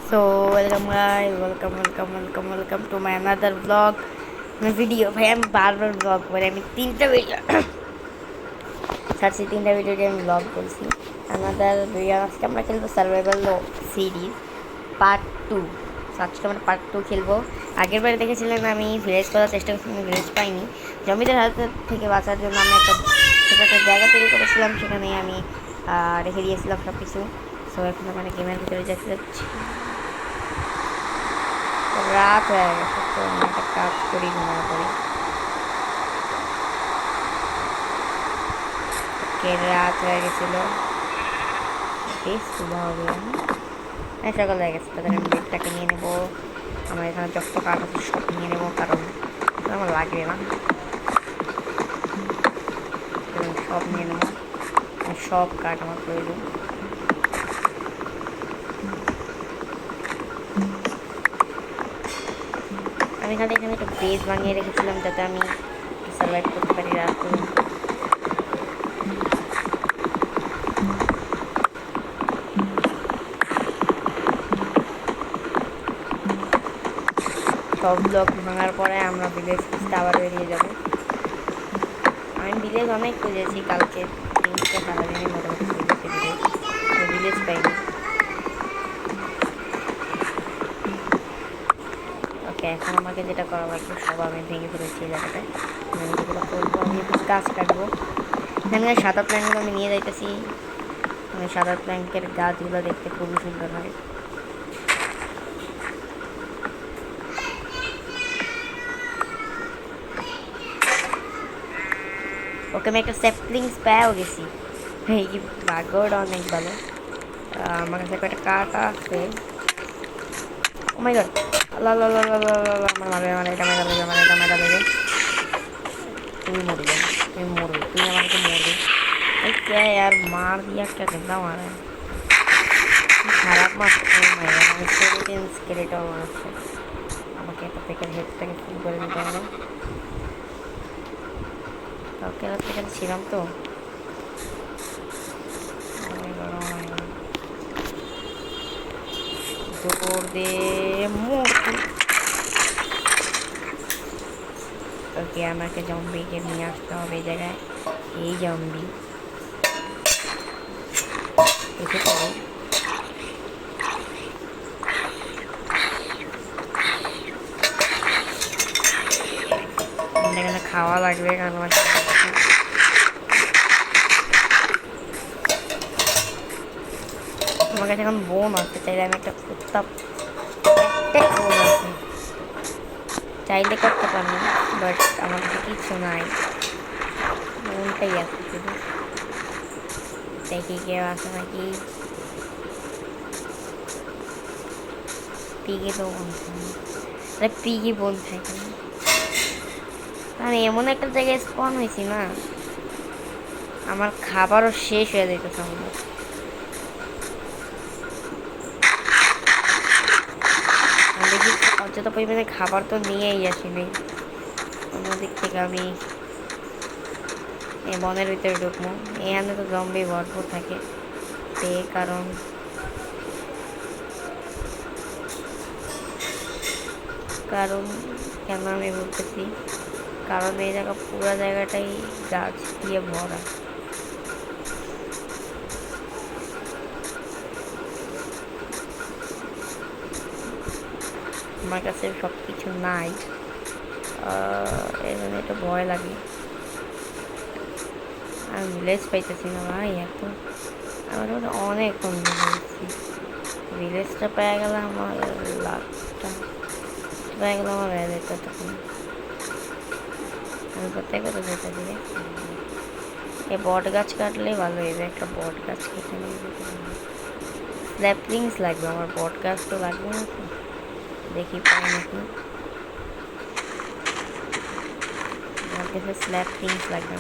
So welcome guys, welcome to my another vlog, my video. ভাই আমি বারবার blog করি, আমি তিনটা ভিডিও ছাড়ছি, তিনটা ভিডিওতে আমি ব্লগ করছি। আনাদার ভিডিও আজকে আমরা খেলবো সার্ভাইভাল সিরিজ পার্ট 2। আজকে আমরা পার্ট 2 খেলবো। আগের বারে দেখেছিলেন আমি ভিলেজ করার চেষ্টা করছি, আমি ভিলেজ পাইনি। জমিদের হাত থেকে বাঁচার জন্য আমি একটা ছোটো একটা জায়গা তৈরি করেছিলাম, সেখানে আমি রেখে দিয়েছিলাম সব কিছু। সো এখন আমরা গেমের ভিতরে যাচ্ছি। রাত হয়ে গেছে, তো আমি একটা কাজ করি, ঘুমানো করি। রাত হয়ে গেছিলো, বেশ সুবিধা হবে। হ্যাঁ, সকাল হয়ে গেছে, তাদের আমি বেডটাকে নিয়ে নেবো। আমার এখানে যত কাঠ আছে সব নিয়ে নেবো, কারণ আমার লাগবে না। সব নিয়ে নেবো, সব কাঠ আমার প্রয়োজন। আমি এখানে একটা বেজ বানিয়ে রেখেছিলাম, যাতে আমি সার্ভাইভ করতে পারি রাত পর্যন্ত। সব ব্লক ভাঙার পরে আমরা ভিলেজ খুঁজতে আবার বেরিয়ে যাব। আমি ভিলেজ অনেক খুঁজেছি, কালকে তিনটা সারাদিনে মোটামুটি খুঁজেছি ভিলেজ পাইনি। ওকে, এখন আমাকে যেটা করা লাগবে সব আমি ভেঙে ফেলেছি এই জায়গাটায়। আমি যেগুলো করবো, আমি গাছ কাটবো। এখানে সাদা প্ল্যাঙ্কগুলো আমি নিয়ে যাইতেছি। মানে সাদা প্ল্যাঙ্কের গাছগুলো দেখতে খুবই সুন্দর হয়। ওকে, আমি একটা স্যাপলিংস পেয়েও গেছি। এই কি ভাগ্যটা অনেক ভালো। আমার কাছে একটা কাঠ আছে। ও মাই গড, আল্লাহ আল্লাহ আল্লাহ আল্লাহ, আমার মারবে, আমার এটা মেরা দেবে, আমার এটা মেরা দেবে। তুমি মরবে, তুমি মরবে, তুমি আমাকে মরবে। এই কে यार मार दिया, क्या गंदा मारा है। খারাপ মারছে। আমি স্কেলেটন স্কেলেটন মারছে আমাকে। এটা থেকে হেডটাকে ফুল করে নিতে হবে। কালকে রাত্রে এখানে ছিলাম তো। দৌড় দে ওকে, আমাকে জম্বিকে নিয়ে আসতে হবে এই জায়গায়। এই জম্বি এসে পড়ো। এখানে খাওয়া লাগবে, কারণ আমার আমার কাছে এখন বোন আসতে চাইলে আমি একটা কুত্তা বোন আছে, চাইলে করতে পারি, বাট আমার কাছে কিছু নাই, বোনটাই আছে শুধু। দেখি কেউ আছে নাকি। পিগে তো বোন থাকে, পিগি বোন থাকে না। আমি এমন একটা জায়গায় স্পন হয়েছি না, আমার খাবারও শেষ হয়ে যেতেছে। আমাদের দেখি অযথা পরিমাণে খাবার তো নিয়েই আসিনি। অন্যদিক থেকে আমি এই বনের ভিতরে ঢুকবো। এখানে তো জম্বি ভরপুর থাকে, কারণ কেন আমি বলতেছি, কারণ এই জায়গা পুরো জায়গাটাই গাছ দিয়ে ভরা। আমার কাছে সব কিছু নাই, এই জন্য একটু ভয় লাগে। আমি ভিলেজ পাইতেছি না ভাই, এত আমার মধ্যে অনেক বন্ধু হয়েছি। ভিলেজটা পেয়ে গেলে আমার লাভটা পেয়ে গেলে আমার ভ্যালিটা তখন আমি কোথায় কোথায় যেতে দিলে। এই বট গাছ কাটলেই ভালো হইবে, একটা বট গাছ কেটে নিয়ে যেতে হবে। স্ল্যাপলিংস লাগবে আমার, বট গাছ তো লাগবে না তো। দেখি পাই নাকি, আমার কাছে স্ল্যাপলিংস লাগবে।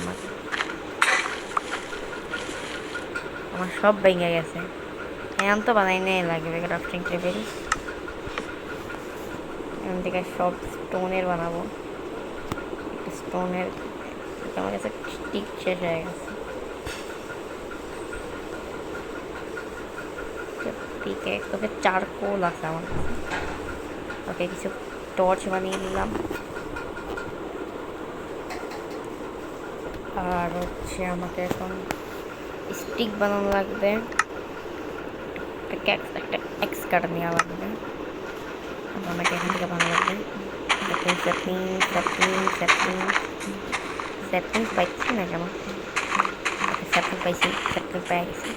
আমার সব ভেঙে গেছে, এখন তো বানাই নেই লাগবে ক্রাফটিং টেবিল। এখান থেকে সব স্টোনের বানাবো। স্টোনের আমার কাছে স্টিক শেষ হয়ে গেছে। পিকেক্স, ওকে চারকোল আছে আমার কাছে। ওকে কিছু টর্চ বানিয়ে নিলাম। আর হচ্ছে আমাকে এখন স্টিক বানানো লাগবে, একটা এক্স কাটা নেওয়া লাগবে। আমাকে এখান থেকে বানানো লাগবে। স্যাপলিং পাইছি না কেন? স্যাপলিং পাইছি, স্যাপলিং পেয়ে গেছি।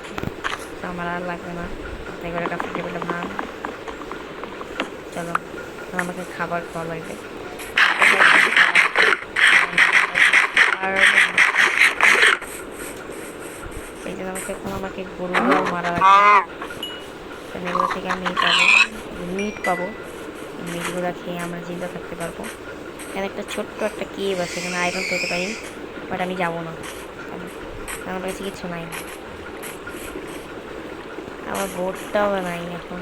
তো আমার আর লাগবে না। তাই করে কাপড় টেবিলটা ভাঙ। চলো, আমাকে খাবার খাওয়া লাগবে। আর এই জন্য আমাকে গরুগুলো মারা লাগবে। এগুলো থেকে আমি পাবো মিট পাবো। মিটগুলো খেয়ে আমরা জিন্দা থাকতে পারবো। এখানে একটা ছোট্ট একটা কেভ আছে, এখানে আয়রন পেতে পারি, বাট আমি যাবো না, আমার কাছে কিছু নাই। আমার বোটটাও নাই এখন।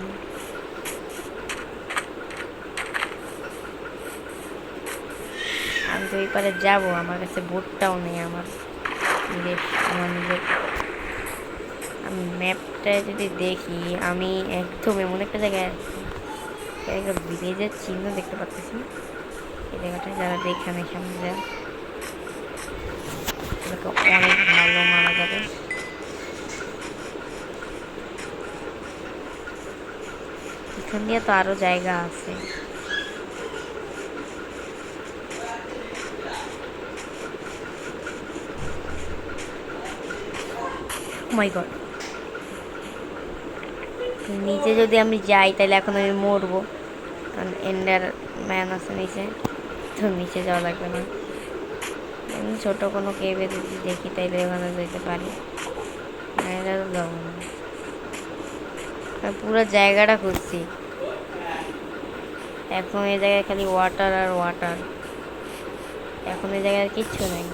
আমি তো ওই পারে যাবো, আমার কাছে বোটটাও নেই। আমার নিজের আমি ম্যাপটায় যদি দেখি, আমি একদম এমন একটা জায়গায় একটা ভিলেজের চিহ্ন দেখতে পাচ্ছি। এই জায়গাটায় যারা দেখে সামনে যায় অনেক ভালো মারা যাবে। এখান দিয়ে তো আরো জায়গা আছে। মাই গড, নিচে যদি আমি যাই তাহলে এখন আমি মরবো, কারণ এন্ডার ম্যান আছে নিচে। তো নিচে যাওয়া লাগবে না, ছোট কোনো কেভে যদি দেখি তাইলে ওখানে যেতে পারি। যাবো না, পুরো জায়গাটা খুঁজছি। এখন এই জায়গায় খালি ওয়াটার আর ওয়াটার, এখন এই জায়গায় কিচ্ছু নেই।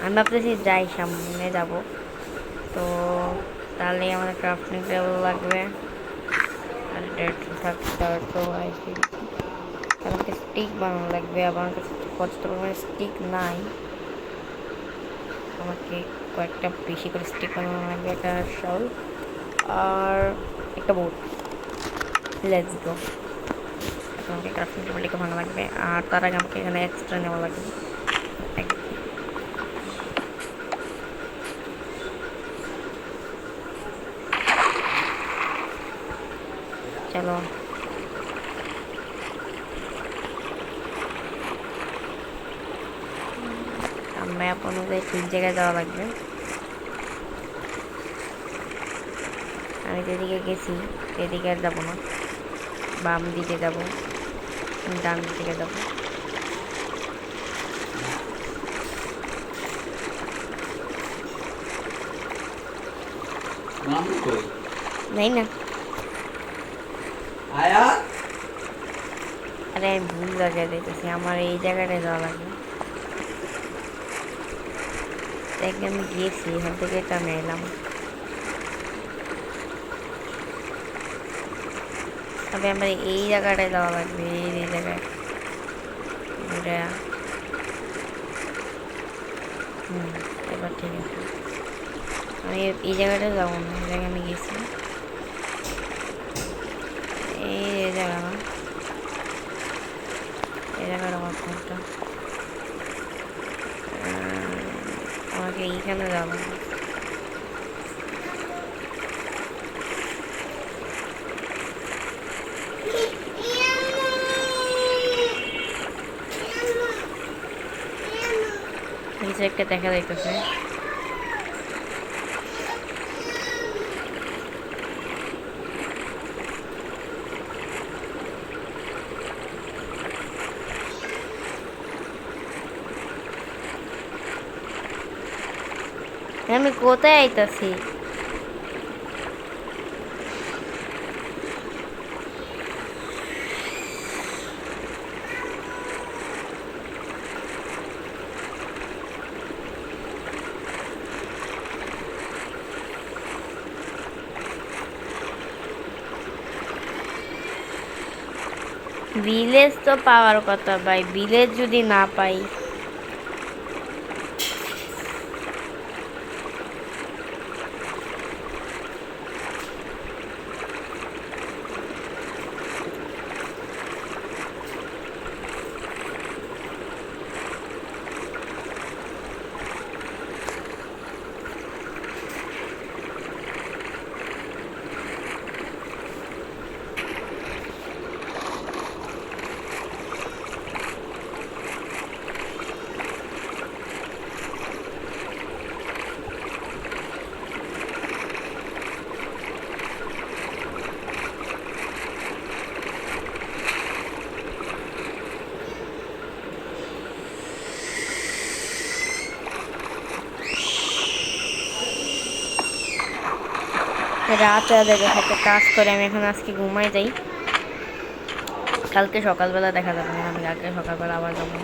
আমি ভাবতেছি যাই, সামনে যাব। তো তাহলে আমাদের ক্রাফটিং টেবিল লাগবে, আর আমাকে স্টিক বানানো লাগবে। আমার কাছে পর্যাপ্ত পরিমাণে স্টিক নাই, আমাকে কয়েকটা বেশি করে স্টিক বানানো লাগবে। একটা শাল আর একটা বোট। Let's go. আমাকে ক্রাফটিং টেবিলটাকে ভালো লাগবে, আর তার আগে আমাকে এখানে এক্সট্রা নেওয়া লাগবে। চলো, ম্যাপ অনুযায়ী ঠিক জায়গায় যাওয়া লাগবে। আমি যেদিকে গেছি সেদিকে আর যাবো না, বাম দিকে যাব, ডান দিকে যাব। নাই না, আরে আমি ভুল জায়গায় দেখতেছি, আমার এই জায়গাটায় যাওয়া লাগবে। আমি গিয়েছি, এখান থেকে এটা আমি এলাম। তবে আমার এই জায়গাটায় যাওয়া লাগবে, এই জায়গায়। এবার ঠিক আছে, আমি এই জায়গাটায় যাবো না, এই জায়গায় আমি গেছি। এই জায়গা না, এই জায়গাটা আমার ফোনটা, আমাকে এইখানে যাবো। কিছু একটা দেখা যাইতেছে। আমি কোথায় আইতাছি? ভিলেজ তো পাওয়ার কথা ভাই, ভিলেজ যদি না পাই রাত হয়ে যাবে, একটা কাজ করে আমি এখন আজকে ঘুমাই যাই, কালকে সকালবেলা দেখা যাবে না, আমি কালকে সকালবেলা আবার যাবো।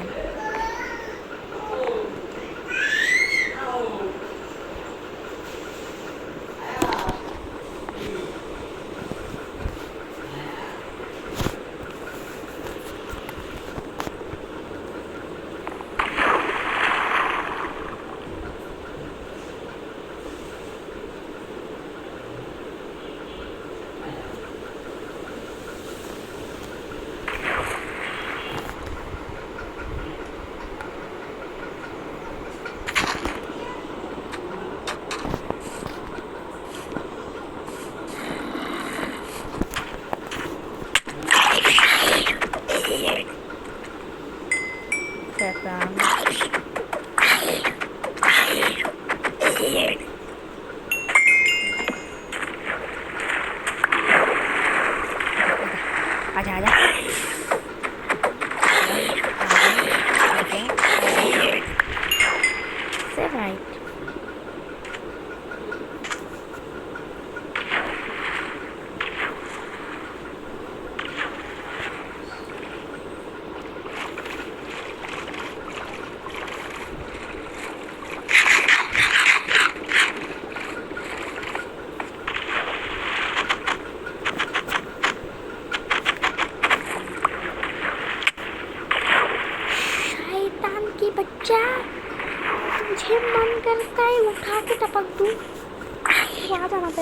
আচ্ছা আচ্ছা রাইট। शैतान की बच्चा, तुझे मन करता है उठा के टपक दूं, तो आ जाना पे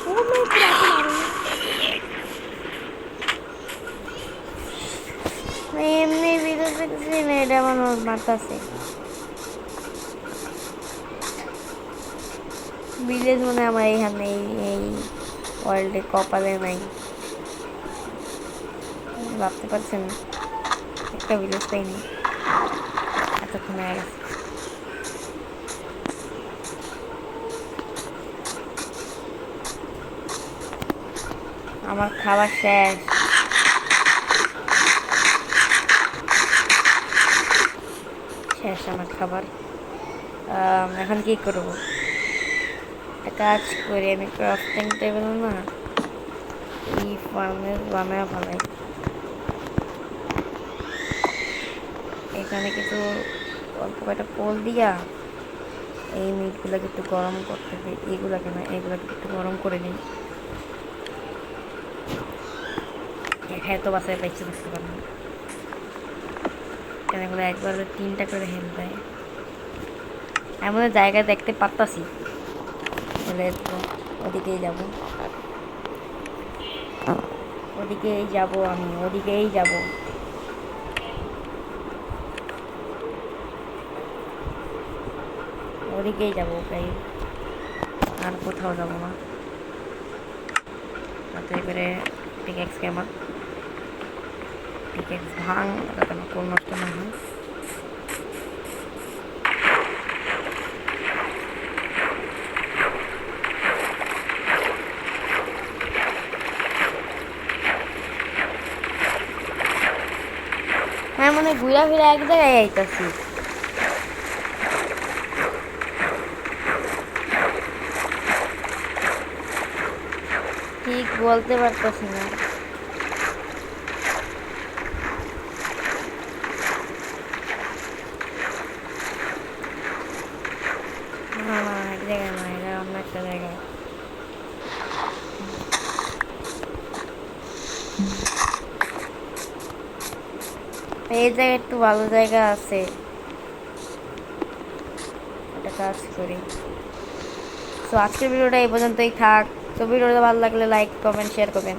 वो मैं फिर आके मारूंगी। एमनी वीडियो पे किसी ने डेमन मारता से ভিলেজ মনে হয় আমার এখানে এই ওয়ার্ল্ডে কপালে নাই, ভাবতে পারছেন একটা ভিলেজ পাইনি এতক্ষণ হয়ে গেছে। আমার খাবার শেষ, শেষ আমার খাবার। এখন কি করবো, একটা কাজ করি, আমি ক্রাফটিং টেবিল না এই ফার্মে বানায় ফেলাই, এখানে কিছু অল্প কয়েকটা কোল দিয়া এই মিটগুলোকে একটু গরম করতে হবে, এইগুলাকে না এইগুলোকে একটু গরম করে নিই, এখানে তো বাসায় বেঁচে থাকতে পারবো না, কেন এগুলো একবার 3টা করে হেল দেয়, এমন জায়গায় দেখতে পারতাছি, ওদিকেই যাব, ওদিকেই যাব, আমি ওদিকেই যাব। ওদিকেই যাবো, প্রায় আর কোথাও যাব না। তাতে এবারে পিকেক্স আমার পিকেক্স ভাঙ, যাতে আমার কোন নষ্ট না হয়। হ্যাঁ মানে ঘুরা ফিরা এক জায়গায় আইতাছি, ঠিক বলতে পারতেছি না। না না এক জায়গায় না, এটা অন্য একটা জায়গায়। এই জায়গায় একটু ভালো জায়গা আছে, একটা কাজ করি। তো আজকের ভিডিওটা এই পর্যন্তই থাক। তো ভিডিওটা ভালো লাগলে লাইক কমেন্ট শেয়ার করবেন।